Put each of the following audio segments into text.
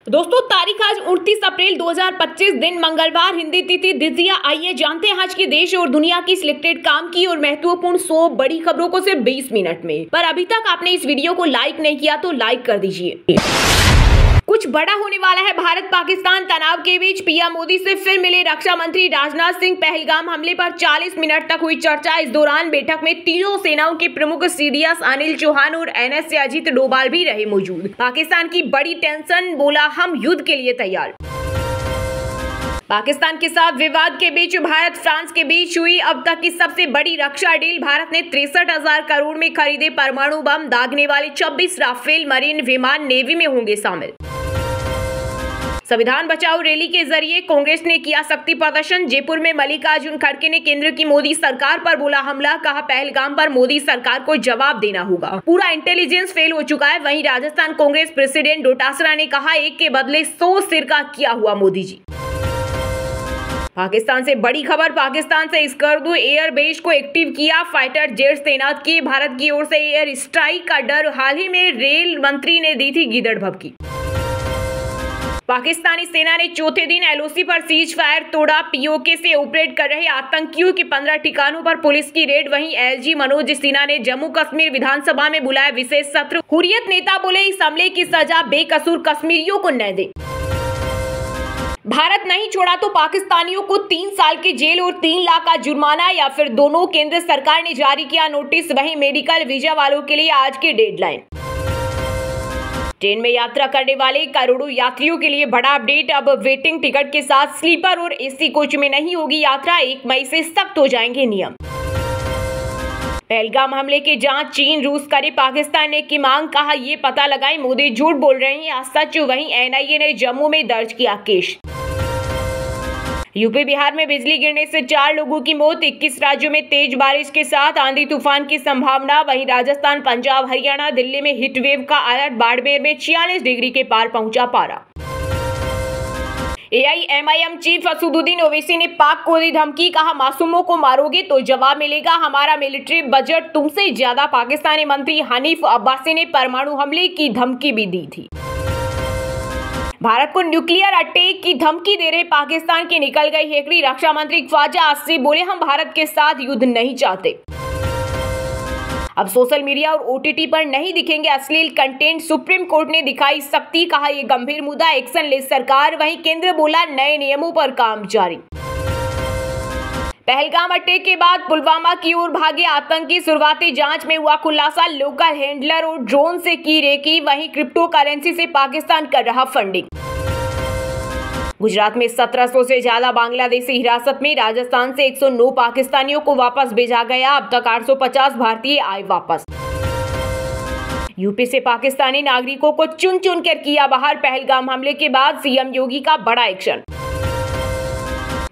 दोस्तों तारीख आज 29 अप्रैल 2025 दिन मंगलवार, हिंदी तिथि द्वितीया। आइए जानते हैं आज की देश और दुनिया की सिलेक्टेड काम की और महत्वपूर्ण 100 बड़ी खबरों को सिर्फ 20 मिनट में। पर अभी तक आपने इस वीडियो को लाइक नहीं किया तो लाइक कर दीजिए। कुछ बड़ा होने वाला है भारत पाकिस्तान तनाव के बीच पीएम मोदी से फिर मिले रक्षा मंत्री राजनाथ सिंह। पहलगाम हमले पर 40 मिनट तक हुई चर्चा। इस दौरान बैठक में तीनों सेनाओं के प्रमुख सीडीएस अनिल चौहान और एनएस से अजीत डोभाल भी रहे मौजूद। पाकिस्तान की बड़ी टेंशन, बोला हम युद्ध के लिए तैयार। पाकिस्तान के साथ विवाद के बीच भारत फ्रांस के बीच हुई अब तक की सबसे बड़ी रक्षा डील। भारत ने 63,000 करोड़ में खरीदे परमाणु बम दागने वाले 26 राफेल मरीन विमान नेवी में होंगे शामिल। संविधान बचाओ रैली के जरिए कांग्रेस ने किया शक्ति प्रदर्शन। जयपुर में मल्लिकार्जुन खड़गे ने केंद्र की मोदी सरकार पर बोला हमला। कहा पहलगाम पर मोदी सरकार को जवाब देना होगा, पूरा इंटेलिजेंस फेल हो चुका है। वहीं राजस्थान कांग्रेस प्रेसिडेंट डोटासरा ने कहा एक के बदले 100 सिर का किया हुआ मोदी जी। पाकिस्तान से बड़ी खबर, पाकिस्तान से स्कर्दू एयर बेस को एक्टिव किया, फाइटर जेट्स तैनात किए। भारत की ओर से एयर स्ट्राइक का डर, हाल ही में रेल मंत्री ने दी थी गिदड़ भभकी। पाकिस्तानी सेना ने चौथे दिन एलओसी पर सीज फायर तोड़ा। पीओके से ऑपरेट कर रहे आतंकियों के 15 ठिकानों पर पुलिस की रेड। वहीं एलजी मनोज सिन्हा ने जम्मू कश्मीर विधानसभा में बुलाया विशेष सत्र। हुर्रियत नेता बोले इस हमले की सजा बेकसूर कश्मीरियों को न दे। भारत नहीं छोड़ा तो पाकिस्तानियों को 3 साल की जेल और 3 लाख का जुर्माना, या फिर दोनों। केंद्र सरकार ने जारी किया नोटिस। वहीं मेडिकल वीजा वालों के लिए आज की डेडलाइन। ट्रेन में यात्रा करने वाले करोड़ों यात्रियों के लिए बड़ा अपडेट। अब वेटिंग टिकट के साथ स्लीपर और एसी कोच में नहीं होगी यात्रा। 1 मई से सख्त हो जाएंगे नियम। पहलगाम हमले की जांच चीन रूस करे, पाकिस्तान ने की मांग। कहा ये पता लगाएं मोदी झूठ बोल रहे हैं या सच। वहीं एनआईए ने जम्मू में दर्ज किया केस। यूपी बिहार में बिजली गिरने से 4 लोगों की मौत। 21 राज्यों में तेज बारिश के साथ आंधी तूफान की संभावना। वहीं राजस्थान, पंजाब, हरियाणा, दिल्ली में हीट वेव का अलर्ट। बाड़मेर में 46 डिग्री के पार पहुंचा पारा। एआईएमआईएम चीफ असदुद्दीन ओवैसी ने पाक को दी धमकी। कहा मासूमों को मारोगे तो जवाब मिलेगा, हमारा मिलिट्री बजट तुमसे ज्यादा। पाकिस्तानी मंत्री हनीफ अब्बासी ने परमाणु हमले की धमकी भी दी थी। भारत को न्यूक्लियर अटैक की धमकी दे रहे पाकिस्तान की निकल गई हेकड़ी। रक्षा मंत्री ख्वाजा आसिफ बोले हम भारत के साथ युद्ध नहीं चाहते। अब सोशल मीडिया और ओटीटी पर नहीं दिखेंगे अश्लील कंटेंट, सुप्रीम कोर्ट ने दिखाई सख्ती। कहा यह गंभीर मुद्दा, एक्शन ले सरकार। वहीं केंद्र बोला नए नियमों पर काम जारी। पहलगाम अटैक के बाद पुलवामा की ओर भागे आतंकी, शुरुआती जांच में हुआ खुलासा। लोकल हैंडलर और ड्रोन से की रेकी। वहीं क्रिप्टो करेंसी से पाकिस्तान कर रहा फंडिंग। गुजरात में 1700 से ज्यादा बांग्लादेशी हिरासत में। राजस्थान से 109 पाकिस्तानियों को वापस भेजा गया। अब तक 850 भारतीय आए वापस। यूपी से पाकिस्तानी नागरिकों को चुन चुन कर किया बाहर। पहलगाम हमले के बाद सीएम योगी का बड़ा एक्शन।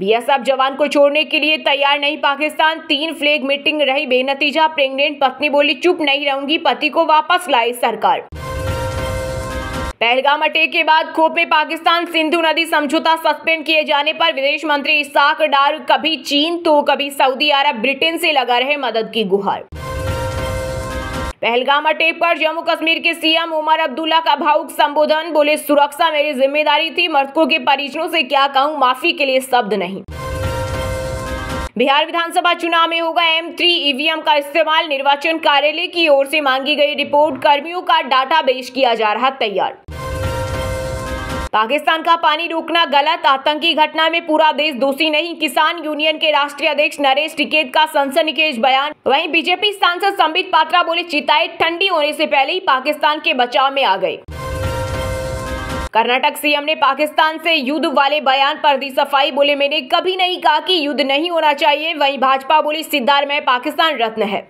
बीएसएफ जवान को छोड़ने के लिए तैयार नहीं पाकिस्तान। 3 फ्लैग मीटिंग रही बेनतीजा। प्रेग्नेंट पत्नी बोली चुप नहीं रहूंगी, पति को वापस लाई सरकार। पहलगाम अटैक के बाद खोप में पाकिस्तान, सिंधु नदी समझौता सस्पेंड किए जाने पर विदेश मंत्री इसाक डार कभी चीन तो कभी सऊदी अरब, ब्रिटेन से लगा रहे मदद की गुहार। पहलगाम अटैक पर जम्मू कश्मीर के सीएम उमर अब्दुल्ला का भावुक संबोधन। बोले सुरक्षा मेरी जिम्मेदारी थी, मृतकों के परिजनों से क्या कहूं, माफी के लिए शब्द नहीं। बिहार विधानसभा चुनाव में होगा M3 ईवीएम का इस्तेमाल। निर्वाचन कार्यालय की ओर से मांगी गई रिपोर्ट। कर्मियों का डाटाबेस किया जा रहा तैयार। पाकिस्तान का पानी रोकना गलत, आतंकी घटना में पूरा देश दोषी नहीं। किसान यूनियन के राष्ट्रीय अध्यक्ष नरेश टिकैत का सनसनीखेज बयान। वहीं बीजेपी सांसद संबित पात्रा बोले चिताएं ठंडी होने से पहले ही पाकिस्तान के बचाव में आ गए। कर्नाटक सीएम ने पाकिस्तान से युद्ध वाले बयान पर दी सफाई। बोले मैंने कभी नहीं कहा कि युद्ध नहीं होना चाहिए। वहीं भाजपा बोली सिद्धार्थ में पाकिस्तान रत्न है।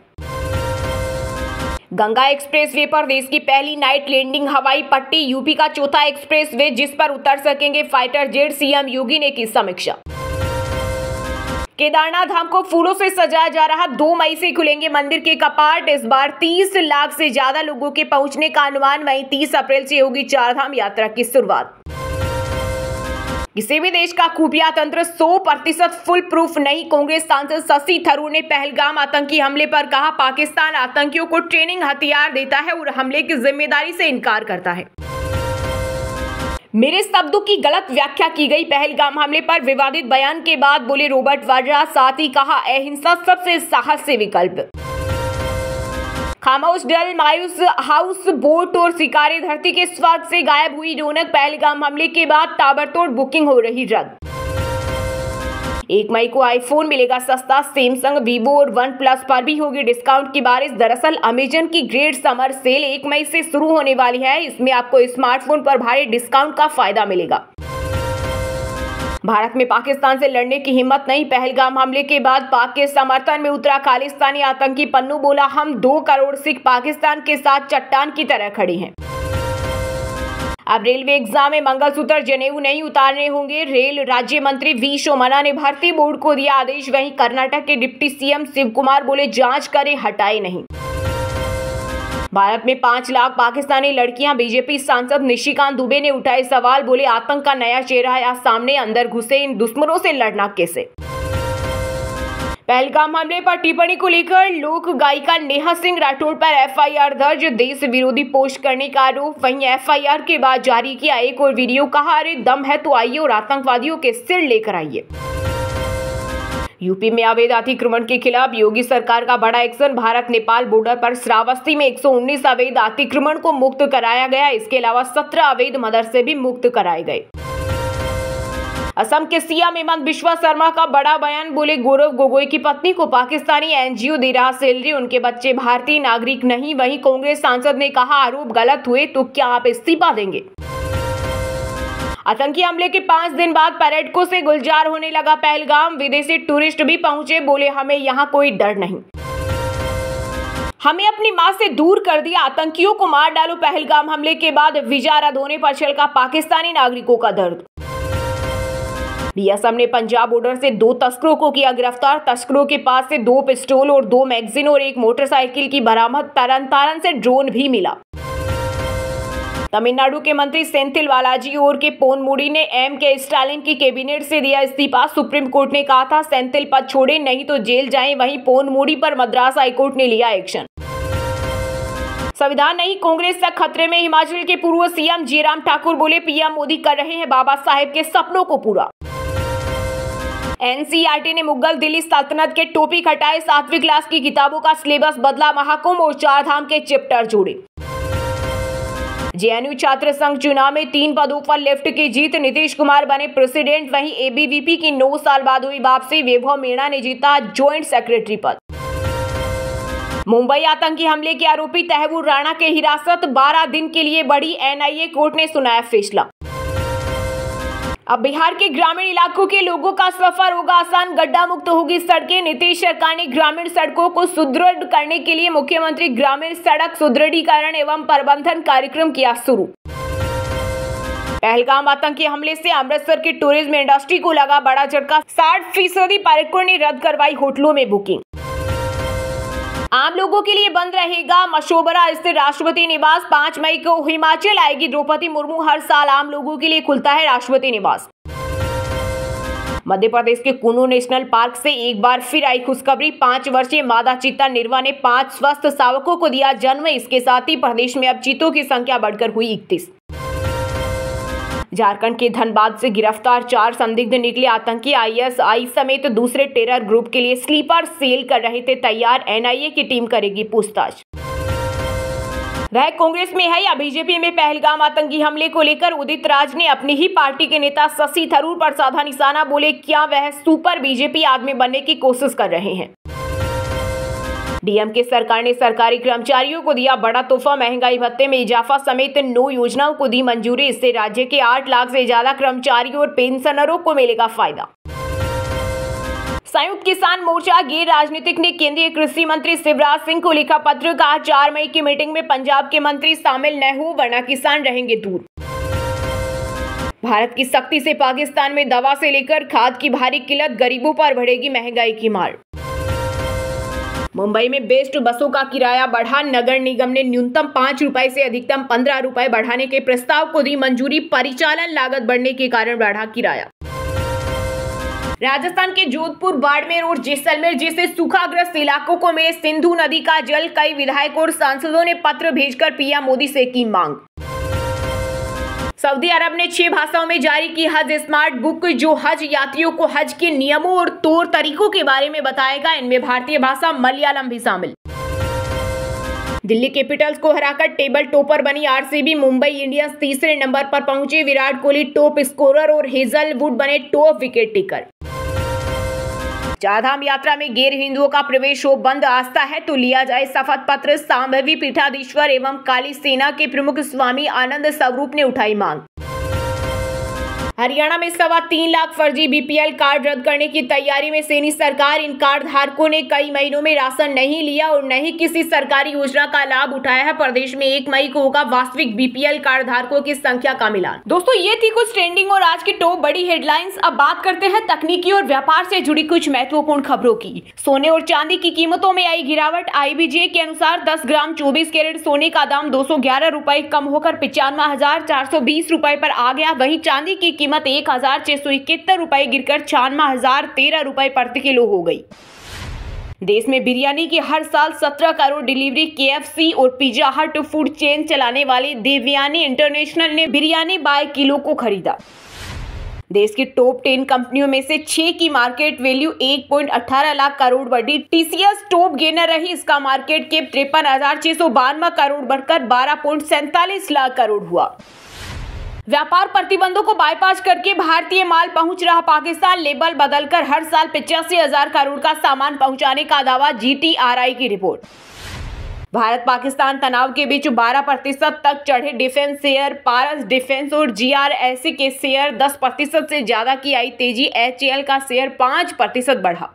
गंगा एक्सप्रेसवे पर देश की पहली नाइट लैंडिंग हवाई पट्टी। यूपी का चौथा एक्सप्रेसवे जिस पर उतर सकेंगे फाइटर जेट। सीएम योगी ने की समीक्षा। केदारनाथ धाम को फूलों से सजाया जा रहा। 2 मई से खुलेंगे मंदिर के कपाट। इस बार 30 लाख से ज्यादा लोगों के पहुंचने का अनुमान। वहीं 30 अप्रैल से होगी 4 धाम यात्रा की शुरुआत। किसी भी देश का खुफिया तंत्र 100% फुल प्रूफ नहीं। कांग्रेस सांसद शशि थरूर ने पहलगाम आतंकी हमले पर कहा पाकिस्तान आतंकियों को ट्रेनिंग हथियार देता है और हमले की जिम्मेदारी से इनकार करता है। मेरे शब्दों की गलत व्याख्या की गई। पहलगाम हमले पर विवादित बयान के बाद बोले रॉबर्ट वाड्रा। साथ ही कहा, अहिंसा सबसे साहस से विकल्प। खामोश डल, मायूस हाउस बोट और शिकारे धरती के स्वर्ग से गायब हुई रौनक। पहलगाम हमले के बाद ताबड़तोड़ बुकिंग हो रही रद्द। 1 मई को आईफोन मिलेगा सस्ता। सैमसंग, वीवो और वन प्लस पर भी होगी डिस्काउंट की बारिश। दरअसल अमेजन की ग्रेट समर सेल 1 मई से शुरू होने वाली है। इसमें आपको स्मार्टफोन पर भारी डिस्काउंट का फायदा मिलेगा। भारत में पाकिस्तान से लड़ने की हिम्मत नहीं। पहलगाम हमले के बाद पाक के समर्थन में उतरा खालिस्तानी आतंकी पन्नू। बोला, हम 2 करोड़ सिख पाकिस्तान के साथ चट्टान की तरह खड़े हैं। अब रेलवे एग्जाम में मंगलसूत्र जनेऊ नहीं उतारने होंगे। रेल राज्य मंत्री वी सोमन्ना ने भर्ती बोर्ड को दिया आदेश। वहीं कर्नाटक के डिप्टी सीएम शिव कुमार बोले, जांच करें, हटाए नहीं। भारत में 5 लाख पाकिस्तानी लड़कियां। बीजेपी सांसद निशिकांत दुबे ने उठाए सवाल। बोले, आतंक का नया चेहरा है आज सामने। अंदर घुसे इन दुश्मनों से लड़ना कैसे। पहलगाम हमले पर टिप्पणी को लेकर लोक गायिका नेहा सिंह राठौड़ पर एफआईआर दर्ज। देश विरोधी पोस्ट करने का आरोप। वहीं एफआईआर के बाद जारी किया एक और वीडियो। कहा, अरे दम है तो आइए और आतंकवादियों के सिर लेकर आइए। यूपी में अवैध अतिक्रमण के खिलाफ योगी सरकार का बड़ा एक्शन। भारत नेपाल बॉर्डर पर श्रावस्ती में 119 अवैध अतिक्रमण को मुक्त कराया गया। इसके अलावा 17 अवैध मदरसे भी मुक्त कराए गए। असम के सीएम हेमंत बिश्वा शर्मा का बड़ा बयान। बोले, गौरव गोगोई की पत्नी को पाकिस्तानी एनजीओ दे रहा सैलरी, उनके बच्चे भारतीय नागरिक नहीं। वहीं कांग्रेस सांसद ने कहा, आरोप गलत हुए तो क्या आप इस्तीफा देंगे। आतंकी हमले के 5 दिन बाद पर्यटकों से गुलजार होने लगा पहलगाम। विदेशी टूरिस्ट भी पहुंचे। बोले, हमें यहाँ कोई डर नहीं, हमें अपनी मां से दूर कर दिया, आतंकियों को मार डालो। पहलगाम हमले के बाद वीजा रद्द होने पर छलका पाकिस्तानी नागरिकों का दर्द। बीएसएफ ने पंजाब बॉर्डर से 2 तस्करों को किया गिरफ्तार। तस्करों के पास से 2 पिस्टल और 2 मैगजीन और 1 मोटरसाइकिल की बरामद। तरन से ड्रोन भी मिला। तमिलनाडु के मंत्री सेंथिल बालाजी और के पोनमुडी ने एम.के. स्टालिन की कैबिनेट से दिया इस्तीफा। सुप्रीम कोर्ट ने कहा था सेंथिल पद छोड़े नहीं तो जेल जाएं। वहीं पोनमुडी पर मद्रास हाईकोर्ट ने लिया एक्शन। संविधान नहीं, कांग्रेस तक खतरे में। हिमाचल के पूर्व सीएम जयराम ठाकुर बोले, पीएम मोदी कर रहे हैं बाबा साहेब के सपनों को पूरा। एनसीईआरटी ने मुगल दिल्ली सल्तनत के टॉपिक हटाए। 7वीं क्लास की किताबों का सिलेबस बदला। महाकुंभ और 4 धाम के चैप्टर जोड़े। जेएनयू छात्र संघ चुनाव में 3 पदों पर लेफ्ट की जीत। नीतीश कुमार बने प्रेसिडेंट। वहीं एबीवीपी की 9 साल बाद हुई वापसी। वैभव मीणा ने जीता ज्वाइंट सेक्रेटरी पद। मुंबई आतंकी हमले के आरोपी तहव्वुर राणा के हिरासत 12 दिन के लिए बढ़ी। एनआईए कोर्ट ने सुनाया फैसला। अब बिहार के ग्रामीण इलाकों के लोगों का सफर होगा आसान। गड्ढा मुक्त होगी सड़कें। नीतीश सरकार ने ग्रामीण सड़कों को सुदृढ़ करने के लिए मुख्यमंत्री ग्रामीण सड़क सुदृढ़ीकरण एवं प्रबंधन कार्यक्रम किया शुरू। पहलगाम आतंकी हमले से अमृतसर की टूरिज्म इंडस्ट्री को लगा बड़ा झटका। 60% पर्यटकों ने रद्द करवाई होटलों में बुकिंग। आम लोगों के लिए बंद रहेगा मशोबरा स्थित राष्ट्रपति निवास। 5 मई को हिमाचल आएगी द्रौपदी मुर्मू। हर साल आम लोगों के लिए खुलता है राष्ट्रपति निवास। मध्य प्रदेश के कुनू नेशनल पार्क से एक बार फिर आई खुशखबरी। 5 वर्षीय मादा चीता निर्वा ने 5 स्वस्थ शावकों को दिया जन्म। इसके साथ ही प्रदेश में अब चीतों की संख्या बढ़कर हुई 31। झारखंड के धनबाद से गिरफ्तार 4 संदिग्ध निकले आतंकी। आईएसआई समेत दूसरे टेरर ग्रुप के लिए स्लीपर सेल कर रहे थे तैयार। एनआईए की टीम करेगी पूछताछ। वह कांग्रेस में है या बीजेपी में। पहलगाम आतंकी हमले को लेकर उदित राज ने अपनी ही पार्टी के नेता शशि थरूर पर साधा निशाना। बोले, क्या वह सुपर बीजेपी आदमी बनने की कोशिश कर रहे हैं। डीएमके सरकार ने सरकारी कर्मचारियों को दिया बड़ा तोहफा। महंगाई भत्ते में इजाफा समेत 9 योजनाओं को दी मंजूरी। इससे राज्य के 8 लाख से ज्यादा कर्मचारियों और पेंशनरों को मिलेगा फायदा। संयुक्त किसान मोर्चा गैर राजनीतिक ने केंद्रीय कृषि मंत्री शिवराज सिंह को लिखा पत्र। कहा 4 मई की मीटिंग में पंजाब के मंत्री शामिल न हो वरना किसान रहेंगे दूर। भारत की सख्ती से पाकिस्तान में दवा से लेकर खाद की भारी किल्लत। गरीबों पर बढ़ेगी महंगाई की मार। मुंबई में बेस्ट बसों का किराया बढ़ा। नगर निगम ने न्यूनतम 5 रुपए से अधिकतम 15 रुपए बढ़ाने के प्रस्ताव को दी मंजूरी। परिचालन लागत बढ़ने के कारण बढ़ा किराया। राजस्थान के जोधपुर, बाड़मेर और जैसलमेर जैसे सूखाग्रस्त इलाकों को मिले सिंधु नदी का जल। कई विधायकों और सांसदों ने पत्र भेजकर पीएम मोदी से की मांग। सऊदी अरब ने 6 भाषाओं में जारी की हज स्मार्ट बुक, जो हज यात्रियों को हज के नियमों और तौर तरीकों के बारे में बताएगा। इनमें भारतीय भाषा मलयालम भी शामिल। दिल्ली कैपिटल्स को हराकर टेबल टॉपर बनी आरसीबी। मुंबई इंडियंस तीसरे नंबर पर पहुंची। विराट कोहली टॉप स्कोरर और हेजलवुड बने टॉप विकेट टेकर। चारधाम यात्रा में गैर हिंदुओं का प्रवेश हो बंद, आस्था है तो लिया जाए शपथ पत्र। सांभवी पीठाधीश्वर एवं काली सेना के प्रमुख स्वामी आनंद स्वरूप ने उठाई मांग। हरियाणा में 3.25 लाख फर्जी बीपीएल कार्ड रद्द करने की तैयारी में सैनी सरकार। इन कार्ड धारकों ने कई महीनों में राशन नहीं लिया और न ही किसी सरकारी योजना का लाभ उठाया है। प्रदेश में 1 मई को होगा वास्तविक बीपीएल कार्ड धारकों की संख्या का मिलान। दोस्तों, ये थी कुछ ट्रेंडिंग और आज की टॉप बड़ी हेडलाइंस। अब बात करते हैं तकनीकी और व्यापार से जुड़ी कुछ महत्वपूर्ण खबरों की। सोने और चांदी की कीमतों में आई गिरावट। IBJ के अनुसार 10 ग्राम 24 कैरेट सोने का दाम 211 रुपए कम होकर 95,420 रुपए पर आ गया। वहीं चांदी की कीमत 1,671 रुपए गिरकर 96,013 रुपए प्रति किलो हो गई। देश में बिरयानी की हर साल 17 करोड़ डिलीवरी। KFC और पिज्जा हट फूड चेन चलाने वाली देवयानी इंटरनेशनल ने बिरयानी बाय किलो को खरीदा। देश की टॉप 10 कंपनियों में से 6 की मार्केट वैल्यू 1.18 लाख करोड़ बढ़ी। TCS टॉप गेनर रही। इसका मार्केट कैप 53,692 करोड़ बढ़कर 12.47 लाख करोड़ हुआ। व्यापार प्रतिबंधों को बाईपास करके भारतीय माल पहुंच रहा पाकिस्तान। लेबल बदलकर हर साल 85,000 करोड़ का सामान पहुंचाने का दावा। GTRI की रिपोर्ट। भारत पाकिस्तान तनाव के बीच 12% तक चढ़े डिफेंस शेयर। पारस डिफेंस और GRSC के शेयर 10% से ज्यादा की आई तेजी। HAL का शेयर 5% बढ़ा।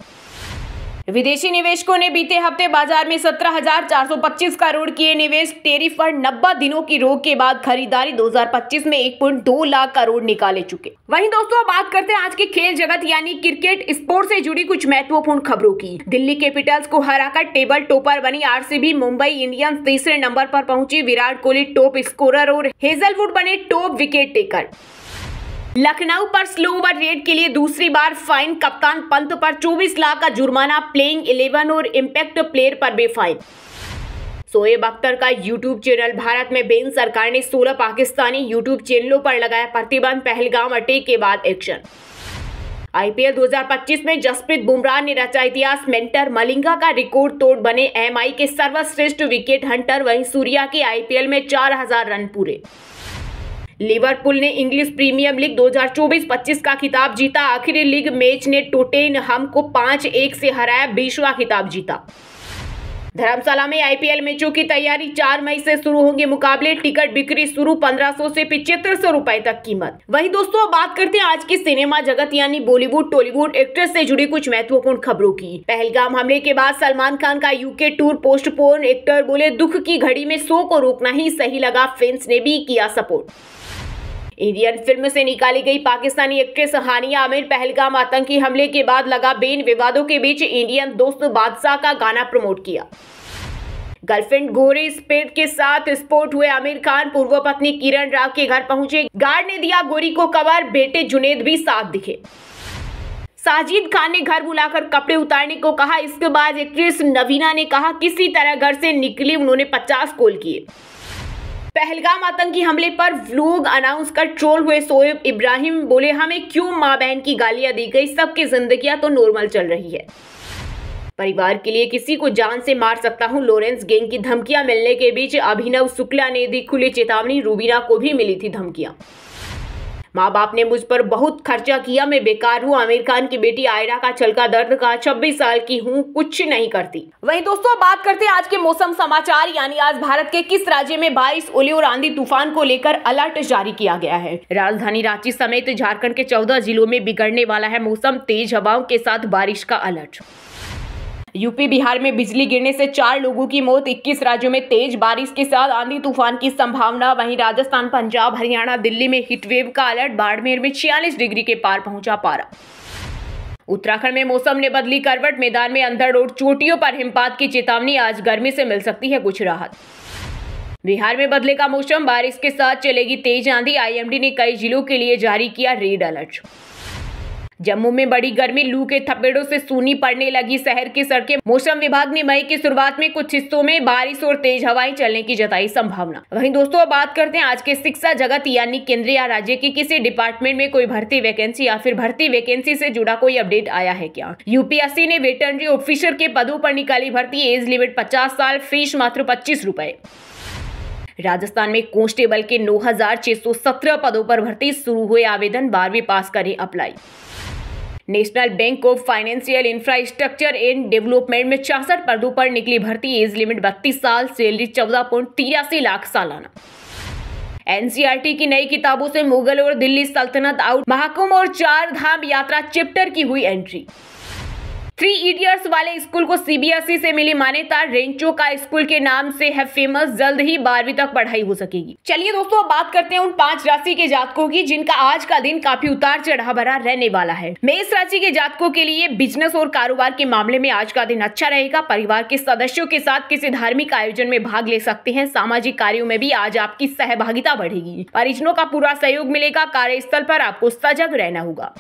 विदेशी निवेशकों ने बीते हफ्ते बाजार में 17,425 करोड़ किए निवेश। टैरिफ पर 90 दिनों की रोक के बाद खरीदारी 2025 में 1.2 लाख करोड़ निकाले चुके। वहीं दोस्तों, बात करते हैं आज के खेल जगत यानी क्रिकेट स्पोर्ट से जुड़ी कुछ महत्वपूर्ण खबरों की। दिल्ली कैपिटल्स को हराकर टेबल टॉपर बनी आरसीबी। मुंबई इंडियंस तीसरे नंबर पर पहुंची। विराट कोहली टॉप स्कोरर और हेजलवुड बने टॉप विकेट टेकर। लखनऊ पर स्लो ओवर रेट के लिए दूसरी बार फाइन। कप्तान पंत पर 24 लाख का जुर्माना। प्लेइंग 11 और इम्पैक्ट प्लेयर पर भी फाइन। शोएब अख्तर का यूट्यूब चैनल भारत में बैन। सरकार ने 16 पाकिस्तानी यूट्यूब चैनलों पर लगाया प्रतिबंध। पहलगाम अटैक के बाद एक्शन। IPL 2025 में जसप्रीत बुमराह ने रचा इतिहास। मेंटर मलिंगा का रिकॉर्ड तोड़ बने MI के सर्वश्रेष्ठ विकेट हंटर। वहीं सूर्या के IPL में 4,000 रन पूरे। लिवरपूल ने इंग्लिश प्रीमियर लीग 2024-25 का खिताब जीता। आखिरी लीग मैच ने टोटेनहम को 5-1 से हराया। 20वां खिताब जीता। धर्मशाला में IPL मैचों की तैयारी। 4 मई से शुरू होंगे मुकाबले। टिकट बिक्री शुरू। 1,500 से 7,500 रुपए तक कीमत। वहीं दोस्तों, बात करते हैं आज की सिनेमा जगत यानी बॉलीवुड टॉलीवुड एक्ट्रेस से जुड़ी कुछ महत्वपूर्ण खबरों की। पहलगाम हमले के बाद सलमान खान का UK टूर पोस्टपोन। एक्टर बोले, दुख की घड़ी में शो को रोकना ही सही लगा। फैंस ने भी किया सपोर्ट। इंडियन फिल्म से निकाली गई पाकिस्तानी एक्ट्रेस हानिया आमिर पहलगाम आतंकी हमले के बाद लगा बैन। विवादों के बीच इंडियन दोस्त बादशाह का गाना प्रमोट किया। गर्लफ्रेंड गोरी स्पेट के साथ स्पॉट हुए आमिर खान। पूर्व पत्नी किरण राव के घर पहुंचे। गार्ड ने दिया गोरी को कवर। बेटे जुनेद भी साथ दिखे। साजिद खान ने घर बुलाकर कपड़े उतारने को कहा। इसके बाद एक्ट्रेस नवीना ने कहा किसी तरह घर से निकली। उन्होंने 50 कॉल किए। पहलगाम आतंकी हमले पर व्लॉग अनाउंस कर ट्रोल हुए शोएब इब्राहिम। बोले, हमें क्यों माँ बहन की गालियां दी गई, सबकी जिंदगियां तो नॉर्मल चल रही है। परिवार के लिए किसी को जान से मार सकता हूं। लॉरेंस गैंग की धमकियां मिलने के बीच अभिनव शुक्ला ने दी खुली चेतावनी। रूबीना को भी मिली थी धमकियां। माँ बाप ने मुझ पर बहुत खर्चा किया, मैं बेकार हूँ। आमिर खान की बेटी आयरा का छलका दर्द का। 26 साल की हूँ, कुछ नहीं करती। वहीं दोस्तों, बात करते हैं आज के मौसम समाचार यानी आज भारत के किस राज्य में बारिश, ओले और आंधी तूफान को लेकर अलर्ट जारी किया गया है। राजधानी रांची समेत झारखंड के 14 जिलों में बिगड़ने वाला है मौसम। तेज हवाओं के साथ बारिश का अलर्ट। यूपी बिहार में बिजली गिरने से 4 लोगों की मौत। 21 राज्यों में तेज बारिश के साथ आंधी तूफान की संभावना। वहीं राजस्थान, पंजाब, हरियाणा, दिल्ली में हीटवेव का अलर्ट। बाड़मेर में 46 डिग्री के पार पहुंचा पारा। उत्तराखंड में मौसम ने बदली करवट। मैदान में अंधड़ और चोटियों पर हिमपात की चेतावनी। आज गर्मी से मिल सकती है कुछ राहत। बिहार में बदलेगा मौसम। बारिश के साथ चलेगी तेज आंधी। IMD ने कई जिलों के लिए जारी किया रेड अलर्ट। जम्मू में बड़ी गर्मी, लू के थपेड़ों से सूनी पड़ने लगी शहर की सड़कें। मौसम विभाग ने मई की शुरुआत में कुछ हिस्सों में बारिश और तेज हवाएं चलने की जताई संभावना। वहीं दोस्तों बात करते हैं आज के शिक्षा जगत यानी केंद्र या राज्य की किसी डिपार्टमेंट में कोई भर्ती वैकेंसी या फिर भर्ती वैकेंसी से जुड़ा कोई अपडेट आया है क्या। यूपीएससी ने वेटरनरी ऑफिसर के पदों पर निकाली भर्ती, एज लिमिट 50 साल, फीस मात्र 25 रुपए। राजस्थान में कांस्टेबल के 9,617 पदों पर भर्ती, शुरू हुए आवेदन, 12वीं पास करें apply. National bank of financial infrastructure and development में 66 पदों पर निकली भर्ती, एज लिमिट 32 साल, सैलरी 14.83 लाख सालाना। एनसीईआरटी की नई किताबों से मुगल और दिल्ली सल्तनत आउट, महाकुंभ और 4 धाम यात्रा चैप्टर की हुई एंट्री। 3 इडियट्स वाले स्कूल को सीबीएसई से मिली मान्यता, रेंचो का स्कूल के नाम से है फेमस, जल्द ही 12वीं तक पढ़ाई हो सकेगी। चलिए दोस्तों अब बात करते हैं उन 5 राशि के जातकों की जिनका आज का दिन काफी उतार चढ़ाव भरा रहने वाला है। मेष राशि के जातकों के लिए बिजनेस और कारोबार के मामले में आज का दिन अच्छा रहेगा। परिवार के सदस्यों के साथ किसी धार्मिक आयोजन में भाग ले सकते हैं। सामाजिक कार्यों में भी आज आपकी सहभागिता बढ़ेगी। परिजनों का पूरा सहयोग मिलेगा। कार्यस्थल पर आपको सजग रहना होगा।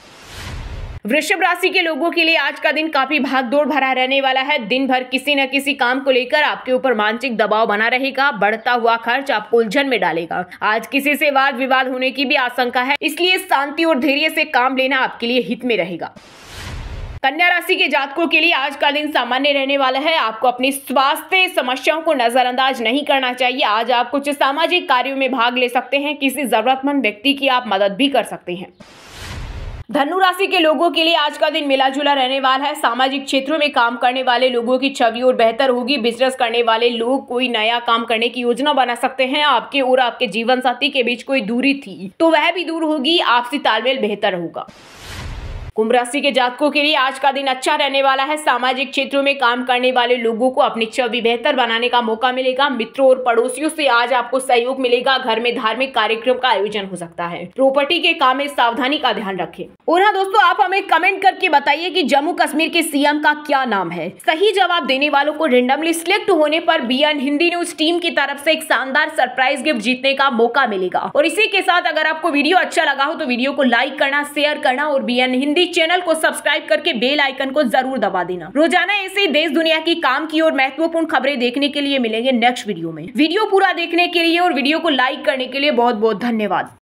वृषभ राशि के लोगों के लिए आज का दिन काफी भागदौड़ भरा रहने वाला है। दिन भर किसी न किसी काम को लेकर आपके ऊपर मानसिक दबाव बना रहेगा। बढ़ता हुआ खर्च आपको उलझन में डालेगा। आज किसी से वाद विवाद होने की भी आशंका है, इसलिए शांति और धैर्य से काम लेना आपके लिए हित में रहेगा। कन्या राशि के जातकों के लिए आज का दिन सामान्य रहने वाला है। आपको अपनी स्वास्थ्य समस्याओं को नजरअंदाज नहीं करना चाहिए। आज आप कुछ सामाजिक कार्यों में भाग ले सकते हैं। किसी जरूरतमंद व्यक्ति की आप मदद भी कर सकते हैं। धनु राशि के लोगों के लिए आज का दिन मिला जुला रहने वाला है। सामाजिक क्षेत्रों में काम करने वाले लोगों की छवि और बेहतर होगी। बिजनेस करने वाले लोग कोई नया काम करने की योजना बना सकते हैं। आपके और आपके जीवन साथी के बीच कोई दूरी थी तो वह भी दूर होगी। आपसी तालमेल बेहतर होगा। कुंभ राशि के जातकों के लिए आज का दिन अच्छा रहने वाला है। सामाजिक क्षेत्रों में काम करने वाले लोगों को अपनी छवि बेहतर बनाने का मौका मिलेगा। मित्रों और पड़ोसियों से आज आपको सहयोग मिलेगा। घर में धार्मिक कार्यक्रम का आयोजन हो सकता है। प्रॉपर्टी के काम में सावधानी का ध्यान रखें। और हाँ दोस्तों, आप हमें कमेंट करके बताइए कि जम्मू कश्मीर के सीएम का क्या नाम है। सही जवाब देने वालों को रेंडमली सिलेक्ट होने पर बीएन हिंदी न्यूज टीम की तरफ से एक शानदार सरप्राइज गिफ्ट जीतने का मौका मिलेगा। और इसी के साथ अगर आपको वीडियो अच्छा लगा हो तो वीडियो को लाइक करना, शेयर करना और बीएन हिंदी चैनल को सब्सक्राइब करके बेल आइकन को जरूर दबा देना। रोजाना ऐसे देश दुनिया की काम की और महत्वपूर्ण खबरें देखने के लिए मिलेंगे नेक्स्ट वीडियो में। वीडियो पूरा देखने के लिए और वीडियो को लाइक करने के लिए बहुत बहुत धन्यवाद।